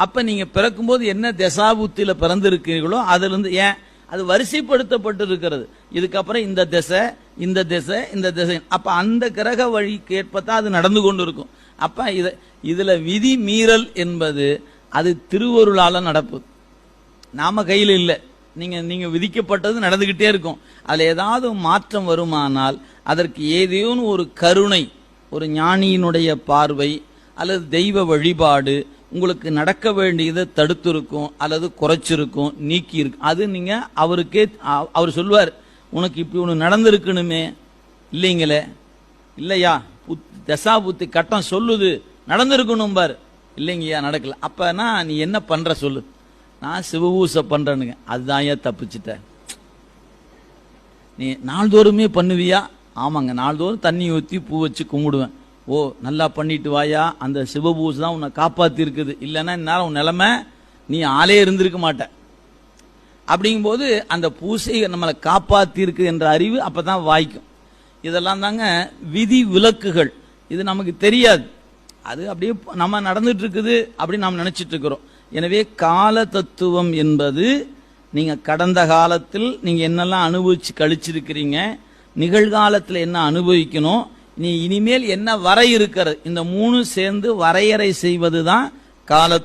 அப்ப நீங்க பிறக்கும்போது என்ன தசாபுத்தியில பிறந்திருக்கீங்களோ அதுல இருந்து ஏன் அது வரிசைப்படுத்தப்பட்டு இருக்கிறது. இதுக்கப்புறம் இந்த திசை இந்த திசை இந்த திசை, அப்ப அந்த கிரக வழிக்கு ஏற்பத்தான் அது நடந்து கொண்டு இருக்கும். அப்ப இதுல விதி மீறல் என்பது அது திருவருளால நடப்பு, நாம கையில் இல்லை. நீங்க விதிக்கப்பட்டது நடந்துகிட்டே இருக்கும். அதுல ஏதாவது மாற்றம் வருமானால் அதற்கு ஏதேனும் ஒரு கருணை, ஒரு ஞானியினுடைய பார்வை அல்லது தெய்வ வழிபாடு உங்களுக்கு நடக்க வேண்டியதை தடுத்திருக்கும் அல்லது குறைச்சிருக்கும், நீக்கி இருக்கு. அது நீங்க அவருக்கே அவர் சொல்வார், உனக்கு இப்படி ஒன்று நடந்திருக்கணுமே, இல்லைங்களே, இல்லையா தசா புத்தி கட்டம் சொல்லுது நடந்திருக்கணும் பார், இல்லைங்கய்யா நடக்கல. அப்பனா நீ என்ன பண்ற சொல்லு. நான் சிவபூசை பண்றேனுங்க. அதுதான் ஏன் தப்பிச்சிட்ட. நீ நாள்தோறுமே பண்ணுவியா? ஆமாங்க, நாள்தோறும் தண்ணி ஊற்றி பூ வச்சு கும்பிடுவேன். ஓ நல்லா பண்ணிட்டு வாயா, அந்த சிவபூசை தான் உன்னை காப்பாத்தி இருக்குது, இல்லைன்னா இந்நேரம் உன் நிலைமை நீ ஆளே இருந்திருக்க மாட்ட. அப்படிங்கும்போது அந்த பூசை நம்மளை காப்பாத்தி இருக்கு என்ற அறிவு அப்பதான் வாய்க்கும். இதெல்லாம் தாங்க விதி விலக்குகள். இது நமக்கு தெரியாது, அது அப்படியே நம்ம நடந்துட்டு இருக்குது அப்படின்னு நாம் நினைச்சிட்டு இருக்கிறோம். எனவே கால தத்துவம் என்பது நீங்க கடந்த காலத்தில் நீங்க என்னெல்லாம் அனுபவிச்சு கழிச்சிருக்கிறீங்க, நிகழ்காலத்தில் என்ன அனுபவிக்கணும், நீ இனிமேல் என்ன வர இருக்கிறது, இந்த மூணு சேர்ந்து வரையறை செய்வதுதான் கால